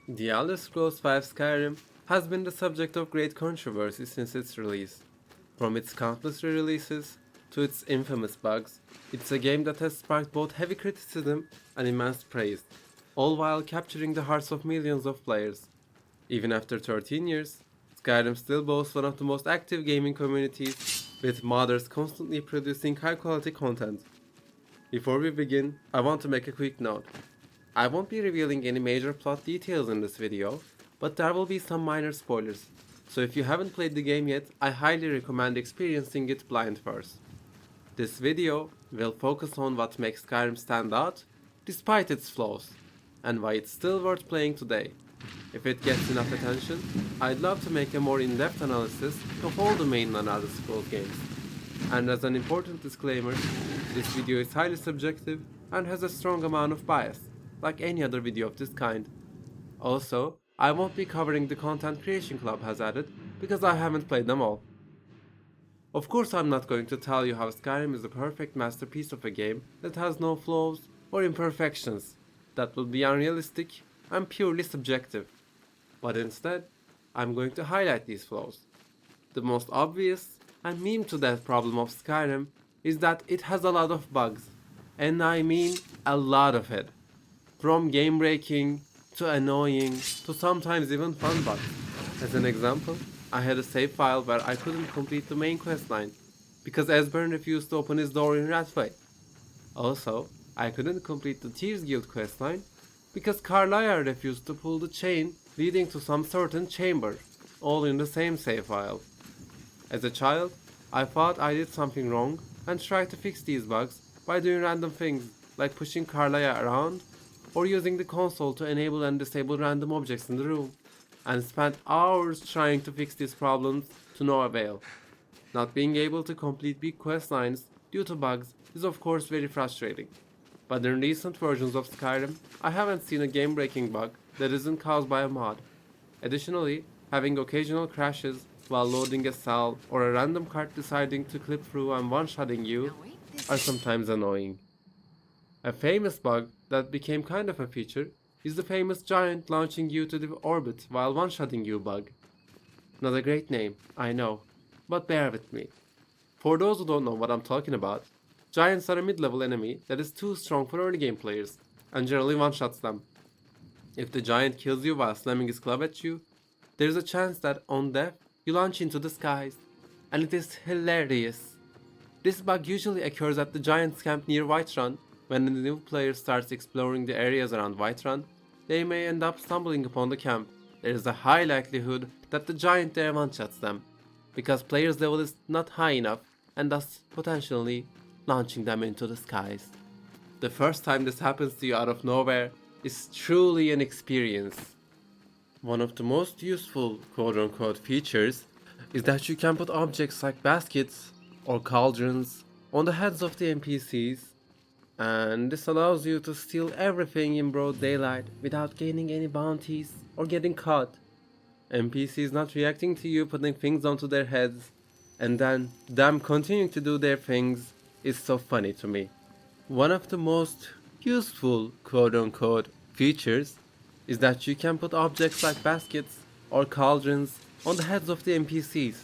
The Elder Scrolls V Skyrim has been the subject of great controversy since its release. From its countless re-releases to its infamous bugs, it's a game that has sparked both heavy criticism and immense praise, all while capturing the hearts of millions of players. Even after 13 years, Skyrim still boasts one of the most active gaming communities, with modders constantly producing high quality content. Before we begin, I want to make a quick note. I won't be revealing any major plot details in this video, but there will be some minor spoilers. So if you haven't played the game yet, I highly recommend experiencing it blind first. This video will focus on what makes Skyrim stand out, despite its flaws, and why it's still worth playing today. If it gets enough attention, I'd love to make a more in-depth analysis of all the main Elder Scrolls games. And as an important disclaimer, this video is highly subjective and has a strong amount of bias, like any other video of this kind. Also, I won't be covering the content Creation Club has added, because I haven't played them all. Of course, I'm not going to tell you how Skyrim is a perfect masterpiece of a game that has no flaws or imperfections. That would be unrealistic and purely subjective. But instead, I'm going to highlight these flaws. The most obvious and meme to death problem of Skyrim is that it has a lot of bugs. And I mean a lot of it. From game breaking to annoying to sometimes even fun bugs. As an example, I had a save file where I couldn't complete the main questline because Esbern refused to open his door in Rathway. Also, I couldn't complete the Thieves Guild questline because Carlisle refused to pull the chain leading to some certain chamber, all in the same save file. As a child, I thought I did something wrong and tried to fix these bugs by doing random things like pushing Carlisle around or using the console to enable and disable random objects in the room, and spent hours trying to fix these problems to no avail. Not being able to complete big quest lines due to bugs is of course very frustrating, but in recent versions of Skyrim, I haven't seen a game-breaking bug that isn't caused by a mod. Additionally, having occasional crashes while loading a cell or a random cart deciding to clip through and one-shotting you are sometimes annoying. A famous bug that became kind of a feature is the famous giant launching you to the orbit while one-shotting you bug. Not a great name, I know, but bear with me. For those who don't know what I'm talking about, giants are a mid-level enemy that is too strong for early game players, and generally one-shots them. If the giant kills you while slamming his club at you, there is a chance that on death you launch into the skies, and it is hilarious. This bug usually occurs at the giant's camp near Whiterun. When the new player starts exploring the areas around Whiterun, they may end up stumbling upon the camp. There is a high likelihood that the giant there one-shots them, because players' level is not high enough, and thus potentially launching them into the skies. The first time this happens to you out of nowhere is truly an experience. One of the most useful quote-unquote features is that you can put objects like baskets or cauldrons on the heads of the NPCs, and this allows you to steal everything in broad daylight without gaining any bounties or getting caught. NPCs not reacting to you putting things onto their heads, and then them continuing to do their things is so funny to me. One of the most useful quote-unquote features is that you can put objects like baskets or cauldrons on the heads of the NPCs,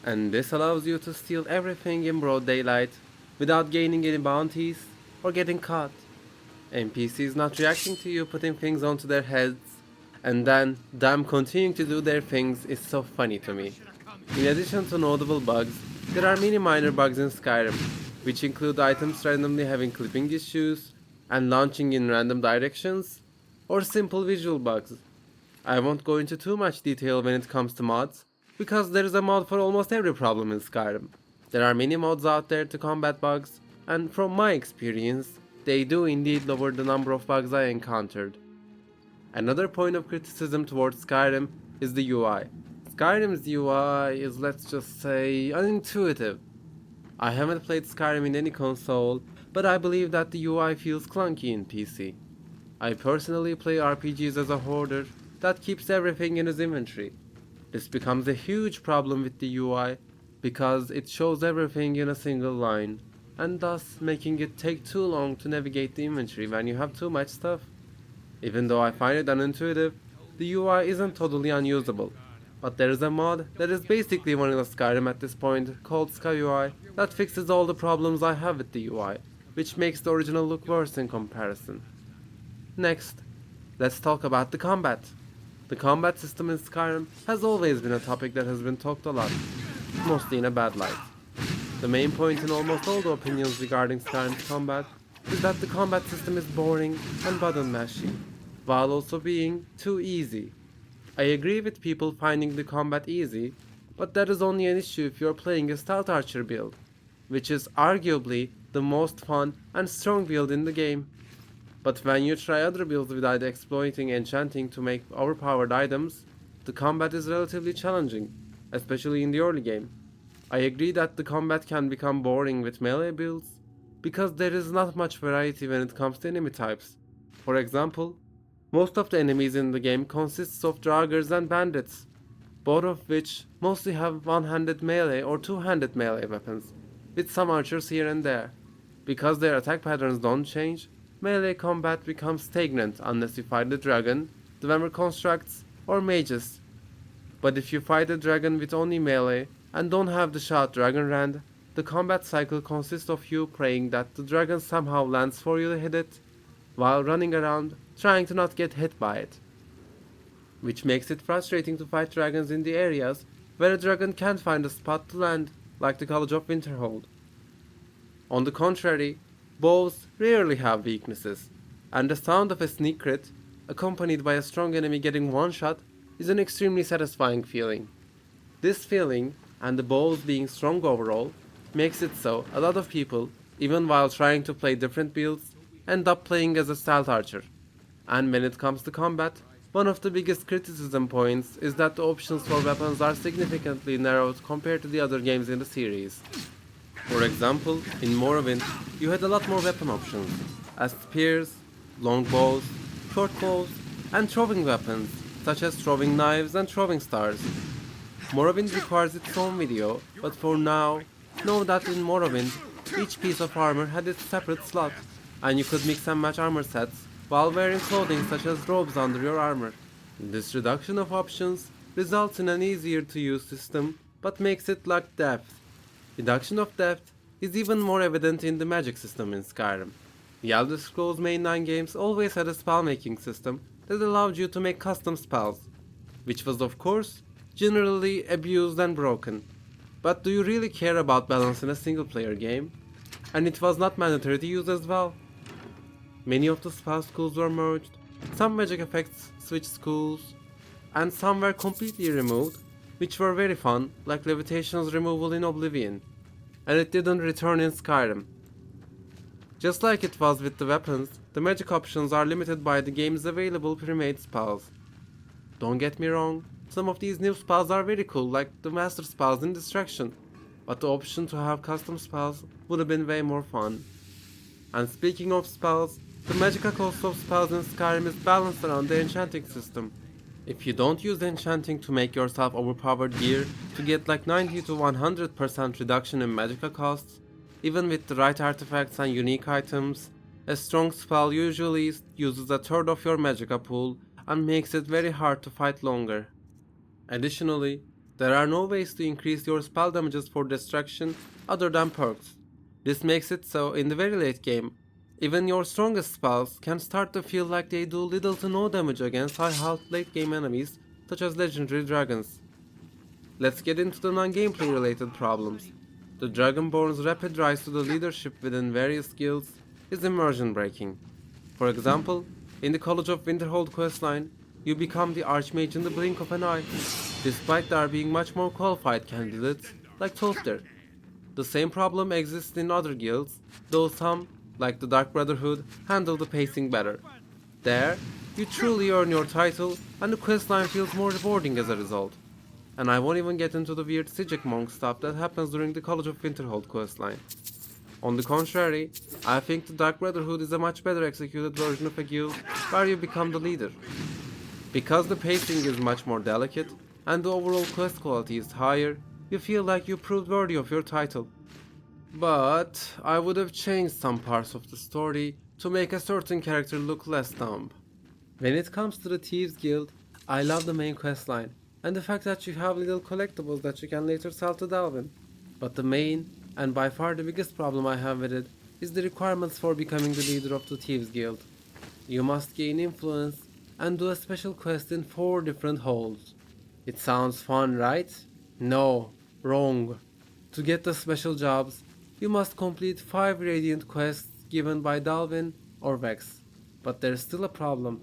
and this allows you to steal everything in broad daylight without gaining any bounties or getting caught. NPCs not reacting to you putting things onto their heads, and then them continuing to do their things is so funny to me. In addition to notable bugs, there are many minor bugs in Skyrim, which include items randomly having clipping issues and launching in random directions, or simple visual bugs. I won't go into too much detail when it comes to mods, because there is a mod for almost every problem in Skyrim. There are many mods out there to combat bugs, and from my experience, they do indeed lower the number of bugs I encountered. Another point of criticism towards Skyrim is the UI. Skyrim's UI is, let's just say, unintuitive. I haven't played Skyrim in any console, but I believe that the UI feels clunky in PC. I personally play RPGs as a hoarder that keeps everything in his inventory. This becomes a huge problem with the UI because it shows everything in a single line, and thus making it take too long to navigate the inventory when you have too much stuff. Even though I find it unintuitive, the UI isn't totally unusable, but there is a mod that is basically vanilla Skyrim at this point called SkyUI that fixes all the problems I have with the UI, which makes the original look worse in comparison. Next, let's talk about the combat. The combat system in Skyrim has always been a topic that has been talked a lot, mostly in a bad light. The main point in almost all the opinions regarding Skyrim's combat is that the combat system is boring and button mashy, while also being too easy. I agree with people finding the combat easy, but that is only an issue if you are playing a stealth archer build, which is arguably the most fun and strong build in the game. But when you try other builds without exploiting enchanting to make overpowered items, the combat is relatively challenging, especially in the early game. I agree that the combat can become boring with melee builds, because there is not much variety when it comes to enemy types. For example, most of the enemies in the game consists of draugrs and bandits, both of which mostly have one-handed melee or two-handed melee weapons, with some archers here and there. Because their attack patterns don't change, melee combat becomes stagnant unless you fight the dragon, the Dwemer constructs, or mages. But if you fight a dragon with only melee and don't have the shot Dragon Rand, the combat cycle consists of you praying that the dragon somehow lands for you to hit it, while running around trying to not get hit by it. Which makes it frustrating to fight dragons in the areas where a dragon can't find a spot to land, like the College of Winterhold. On the contrary, bows rarely have weaknesses, and the sound of a sneak crit, accompanied by a strong enemy getting one shot, is an extremely satisfying feeling. This feeling, and the bows being strong overall, makes it so a lot of people, even while trying to play different builds, end up playing as a stealth archer. And when it comes to combat, one of the biggest criticism points is that the options for weapons are significantly narrowed compared to the other games in the series. For example, in Morrowind, you had a lot more weapon options, as spears, longbows, short bows, and throwing weapons, such as throwing knives and throwing stars. Morrowind requires its own video, but for now, know that in Morrowind, each piece of armor had its separate slot, and you could mix and match armor sets while wearing clothing such as robes under your armor. This reduction of options results in an easier to use system, but makes it lack depth. Reduction of depth is even more evident in the magic system in Skyrim. The Elder Scrolls mainline games always had a spell-making system that allowed you to make custom spells, which was of course generally abused and broken. But do you really care about balance in a single-player game? And it was not mandatory to use as well. Many of the spell schools were merged, some magic effects switched schools, and some were completely removed, which were very fun, like Levitation's removal in Oblivion, and it didn't return in Skyrim. Just like it was with the weapons, the magic options are limited by the game's available pre-made spells. Don't get me wrong, some of these new spells are very cool, like the master spells in Distraction, but the option to have custom spells would have been way more fun. And speaking of spells, the magical cost of spells in Skyrim is balanced around the enchanting system. If you don't use enchanting to make yourself overpowered gear to get like 90 to 100% reduction in magical costs, even with the right artifacts and unique items, a strong spell usually uses a third of your magica pool and makes it very hard to fight longer. Additionally, there are no ways to increase your spell damages for distraction other than perks. This makes it so in the very late game, even your strongest spells can start to feel like they do little to no damage against high health late game enemies such as legendary dragons. Let's get into the non-gameplay related problems. The Dragonborn's rapid rise to the leadership within various guilds is immersion breaking. For example, in the College of Winterhold questline, you become the Archmage in the blink of an eye, despite there being much more qualified candidates like Tolster. The same problem exists in other guilds, though some, like the Dark Brotherhood, handle the pacing better. There, you truly earn your title, and the questline feels more rewarding as a result. And I won't even get into the weird Sijek monk stuff that happens during the College of Winterhold questline. On the contrary, I think the Dark Brotherhood is a much better executed version of a guild where you become the leader. Because the pacing is much more delicate, and the overall quest quality is higher, you feel like you proved worthy of your title. But I would have changed some parts of the story to make a certain character look less dumb. When it comes to the Thieves Guild, I love the main quest line, and the fact that you have little collectibles that you can later sell to Dalvin. But the main, and by far the biggest problem I have with it, is the requirements for becoming the leader of the Thieves Guild. You must gain influence and do a special quest in 4 different holes. It sounds fun, right? No, wrong. To get the special jobs, you must complete 5 Radiant quests given by Dalvin or Vex. But there's still a problem.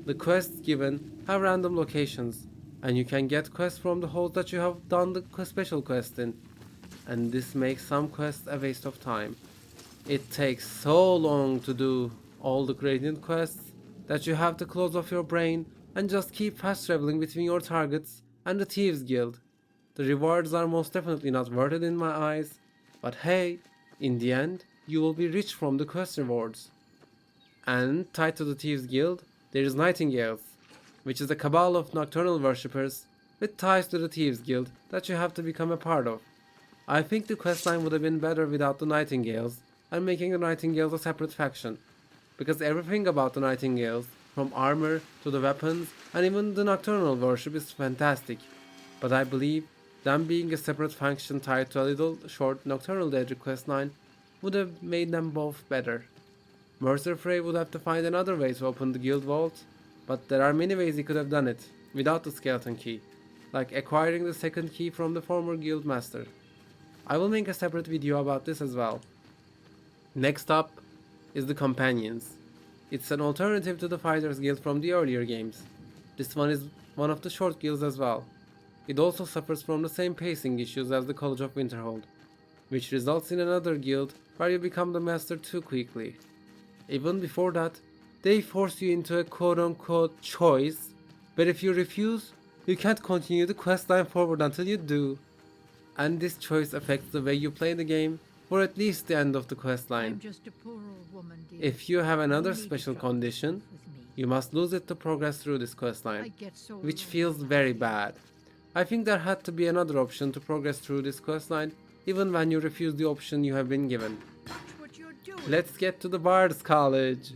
The quests given have random locations, and you can get quests from the holes that you have done the special quest in, and this makes some quests a waste of time. It takes so long to do all the Radiant quests that you have to close off your brain and just keep fast traveling between your targets and the Thieves Guild. The rewards are most definitely not worth it in my eyes, but hey, in the end, you will be rich from the quest rewards. And tied to the Thieves Guild, there is Nightingales, which is a cabal of nocturnal worshippers with ties to the Thieves Guild that you have to become a part of. I think the questline would have been better without the Nightingales and making the Nightingales a separate faction, because everything about the Nightingales, from armor to the weapons and even the nocturnal worship, is fantastic, but I believe them being a separate faction tied to a little short nocturnal daedric questline would have made them both better. Mercer Frey would have to find another way to open the guild vault, but there are many ways he could have done it without the skeleton key, like acquiring the second key from the former guild master. I will make a separate video about this as well. Next up is the Companions. It's an alternative to the Fighters Guild from the earlier games. This one is one of the short guilds as well. It also suffers from the same pacing issues as the College of Winterhold, which results in another guild where you become the master too quickly. Even before that, they force you into a quote-unquote choice, but if you refuse, you can't continue the questline forward until you do. And this choice affects the way you play the game for at least the end of the questline. If you have another special condition, you must lose it to progress through this questline, which feels very bad. I think there had to be another option to progress through this questline, even when you refuse the option you have been given. Let's get to the Bard's College.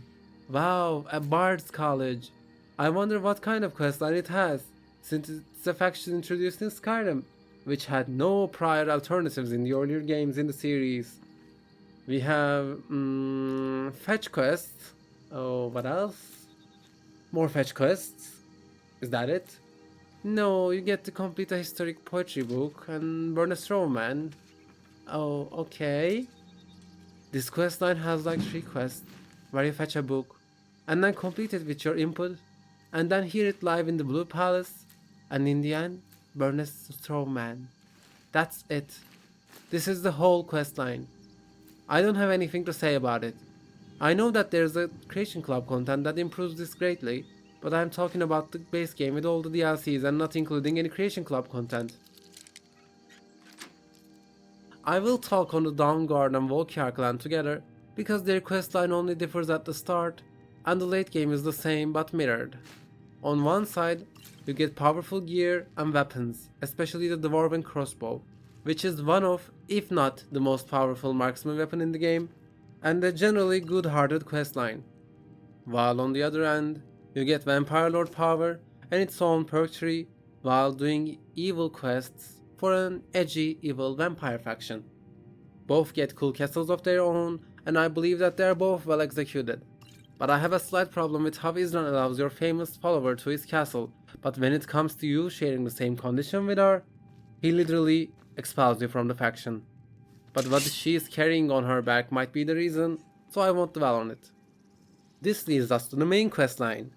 Wow, a Bard's College. I wonder what kind of questline it has, since it's a faction introduced in Skyrim, which had no prior alternatives in the earlier games in the series. We have fetch quests. Oh, what else? More fetch quests. Is that it? No, you get to complete a historic poetry book and burn a straw man. Oh, okay. This questline has like 3 quests, where you fetch a book, and then complete it with your input, and then hear it live in the Blue Palace, and in the end, burn a straw man. That's it. This is the whole questline. I don't have anything to say about it. I know that there's a Creation Club content that improves this greatly, but I'm talking about the base game with all the DLCs and not including any Creation Club content. I will talk on the Dawnguard and Volkjar clan together, because their questline only differs at the start, and the late game is the same but mirrored. On one side, you get powerful gear and weapons, especially the Dwarven crossbow, which is one of, if not the most powerful marksman weapon in the game, and a generally good-hearted questline. While on the other end, you get Vampire Lord power and its own perk tree, while doing evil quests for an edgy evil vampire faction. Both get cool castles of their own, and I believe that they are both well executed. But I have a slight problem with how Isran allows your famous follower to his castle, but when it comes to you sharing the same condition with her, he literally expels you from the faction. But what she is carrying on her back might be the reason, so I won't dwell on it. This leads us to the main questline,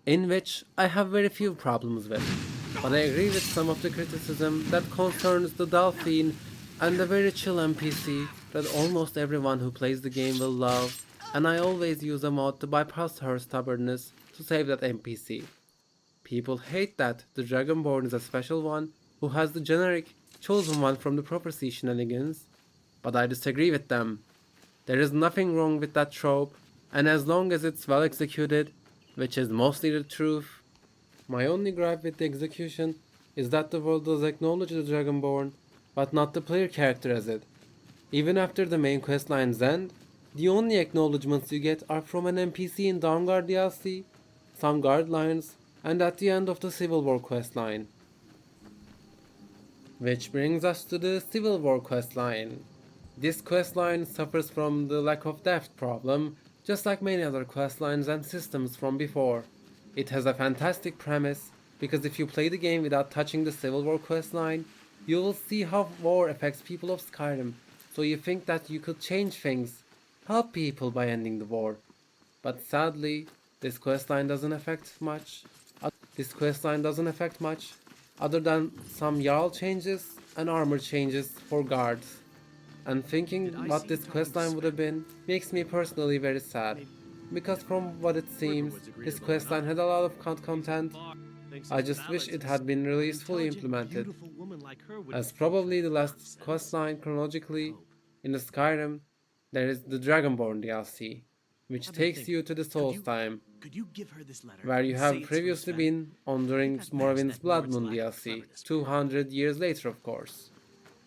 in which I have very few problems with, but I agree with some of the criticism that concerns the Delphine and the very chill NPC that almost everyone who plays the game will love, and I always use a mod to bypass her stubbornness to save that NPC. People hate that the Dragonborn is a special one who has the generic chosen one from the prophecy shenanigans, but I disagree with them. There is nothing wrong with that trope, and as long as it's well executed, which is mostly the truth. My only gripe with the execution is that the world does acknowledge the Dragonborn, but not the player character as it. Even after the main questline's end, the only acknowledgements you get are from an NPC in Dawnguard DLC, some guard lines, and at the end of the Civil War questline. Which brings us to the Civil War questline. This questline suffers from the lack of depth problem, just like many other questlines and systems from before. It has a fantastic premise, because if you play the game without touching the Civil War questline, you will see how war affects people of Skyrim, so you think that you could change things, help people by ending the war. But sadly, this questline doesn't affect much. This questline doesn't affect much, other than some Jarl changes and armor changes for guards. And thinking what this questline would have been makes me personally very sad, because from what it seems, this questline had a lot of content. I just wish it had been released fully implemented. As probably the last questline chronologically in the Skyrim, there is the Dragonborn DLC, which takes you to the Souls time, where you have previously been on during Morrowind's Blood Moon DLC, 200 years later of course.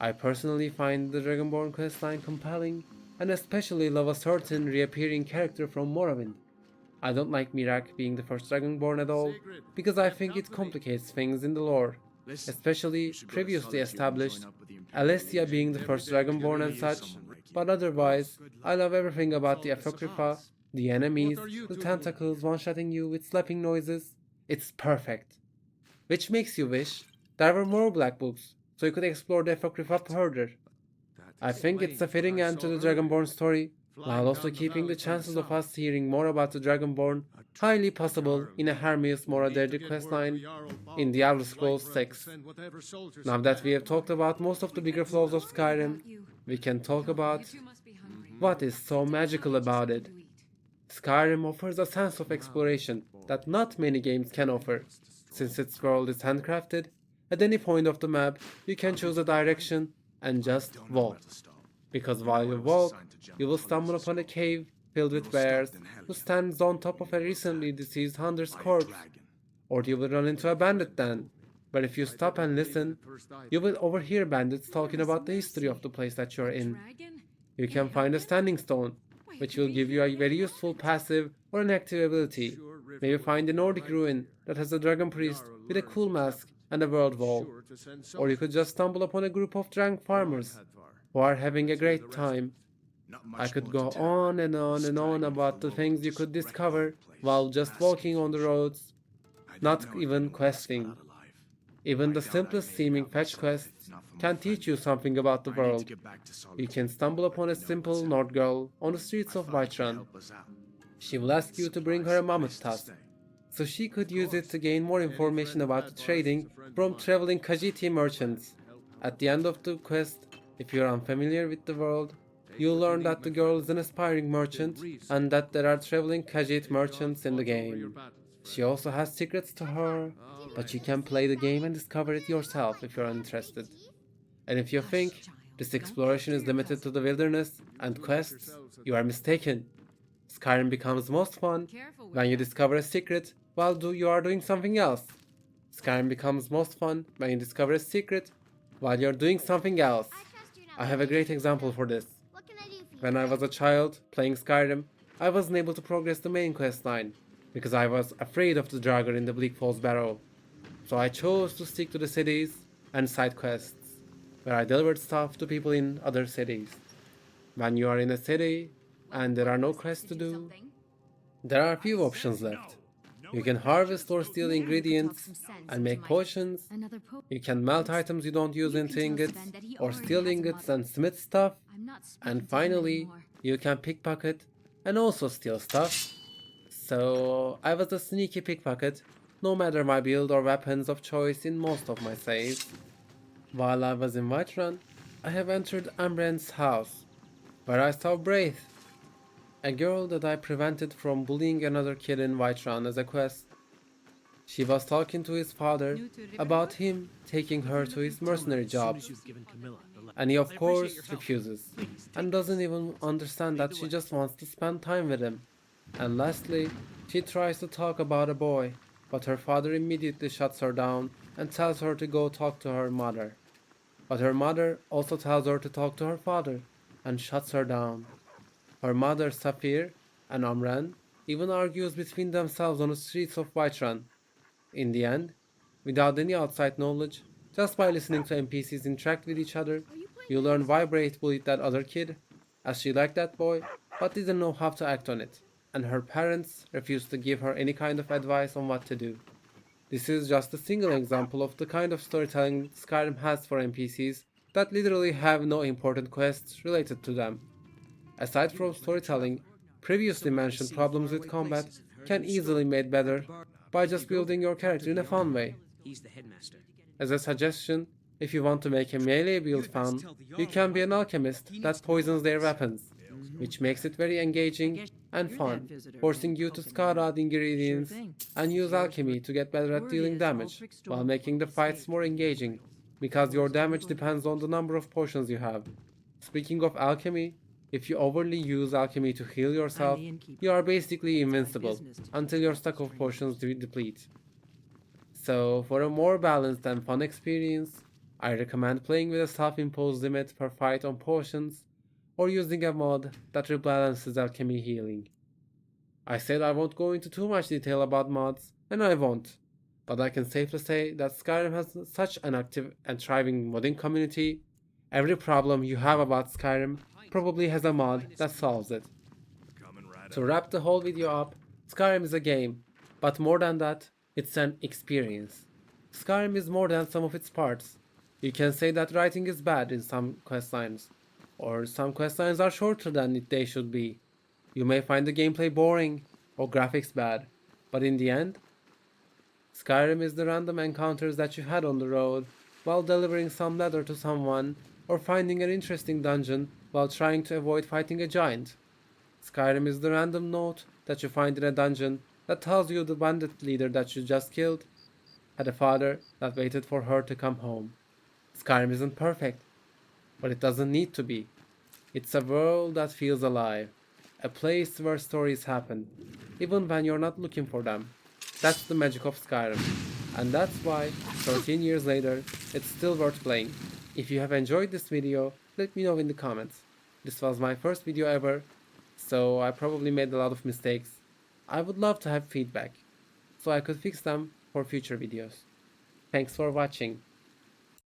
I personally find the Dragonborn questline compelling, and especially love a certain reappearing character from Morrowind. I don't like Mirak being the first Dragonborn at all, because I think it complicates things in the lore, especially previously established, Alessia being the first Dragonborn and such, but otherwise, I love everything about the Apocrypha, the enemies, the tentacles one-shotting you with slapping noises. It's perfect. Which makes you wish there were more black books, so you could explore the Apocrypha further. I think it's a fitting end to the Dragonborn story, while also keeping the chances of us hearing more about the Dragonborn highly possible in a Hermias Mora Derdi questline in the Elder Scrolls 6. Now that we have talked about most of the bigger flaws of Skyrim, we can talk about what is so magical about it. Skyrim offers a sense of exploration that not many games can offer. Since its world is handcrafted, at any point of the map you can choose a direction and just walk. Because while you walk, you will stumble upon a cave filled with bears who stands on top of a recently deceased hunter's corpse. Or you will run into a bandit den, where if you stop and listen, you will overhear bandits talking about the history of the place that you're in. You can find a standing stone, which will give you a very useful passive or an active ability. Maybe find a Nordic ruin that has a dragon priest with a cool mask and a world wall. Or you could just stumble upon a group of drunk farmers who are having a great time. I could go on and on and on about the things you could discover while just walking on the roads, not even questing. Even the simplest seeming fetch quests can teach you something about the world. You can stumble upon a simple Nord girl on the streets of Whiterun. She will ask you to bring her a mammoth tusk, so she could use it to gain more information about the trading from traveling Khajiit merchants. At the end of the quest, if you're unfamiliar with the world, you'll learn that the girl is an aspiring merchant and that there are traveling Khajiit merchants in the game. She also has secrets to her, but you can play the game and discover it yourself if you're interested. And if you think this exploration is limited to the wilderness and quests, you are mistaken. Skyrim becomes most fun when you discover a secret while you are doing something else. Skyrim becomes most fun when you discover a secret while you're doing something else. I have a great example for this. When I was a child playing Skyrim, I wasn't able to progress the main quest line because I was afraid of the Draugr in the Bleak Falls Barrow. So I chose to stick to the cities and side quests, where I delivered stuff to people in other cities. When you are in a city and there are no quests to do, there are a few options left. You can harvest or steal ingredients and make potions. You can melt items you don't use into ingots, or steal ingots and smith stuff. And finally, you can pickpocket and also steal stuff. So I was a sneaky pickpocket, no matter my build or weapons of choice in most of my saves. While I was in Whiterun, I have entered Ambrand's house, where I saw Braith, a girl that I prevented from bullying another kid in Whiterun as a quest. She was talking to his father about him taking her to his mercenary job, and he of course refuses, and doesn't even understand that she just wants to spend time with him. And lastly, she tries to talk about a boy, but her father immediately shuts her down and tells her to go talk to her mother. But her mother also tells her to talk to her father, and shuts her down. Her mother, Saphir, and Amran even argues between themselves on the streets of Whiterun. In the end, without any outside knowledge, just by listening to NPCs interact with each other, you learn why Braith bullied that other kid, as she liked that boy, but didn't know how to act on it, and her parents refused to give her any kind of advice on what to do. This is just a single example of the kind of storytelling Skyrim has for NPCs that literally have no important quests related to them. Aside from storytelling, previously mentioned problems with combat can easily be made better by just building your character in a fun way. As a suggestion, if you want to make a melee build fun, you can be an alchemist that poisons their weapons, which makes it very engaging and fun, forcing you to scout out ingredients and use alchemy to get better at dealing damage, while making the fights more engaging, because your damage depends on the number of potions you have. Speaking of alchemy, if you overly use alchemy to heal yourself, you are basically invincible until your stock of potions deplete. So, for a more balanced and fun experience, I recommend playing with a self-imposed limit per fight on potions, or using a mod that rebalances alchemy healing. I said I won't go into too much detail about mods, and I won't, but I can safely say that Skyrim has such an active and thriving modding community. Every problem you have about Skyrim probably has a mod that solves it. To wrap the whole video up, Skyrim is a game, but more than that, it's an experience. Skyrim is more than some of its parts. You can say that writing is bad in some questlines, or some questlines are shorter than they should be. You may find the gameplay boring, or graphics bad, but in the end, Skyrim is the random encounters that you had on the road while delivering some letter to someone, or finding an interesting dungeon while trying to avoid fighting a giant. Skyrim is the random note that you find in a dungeon that tells you the bandit leader that you just killed had a father that waited for her to come home. Skyrim isn't perfect, but it doesn't need to be. It's a world that feels alive, a place where stories happen, even when you're not looking for them. That's the magic of Skyrim, and that's why, 13 years later, it's still worth playing. If you have enjoyed this video, let me know in the comments. This was my first video ever, so I probably made a lot of mistakes. I would love to have feedback, so I could fix them for future videos. Thanks for watching.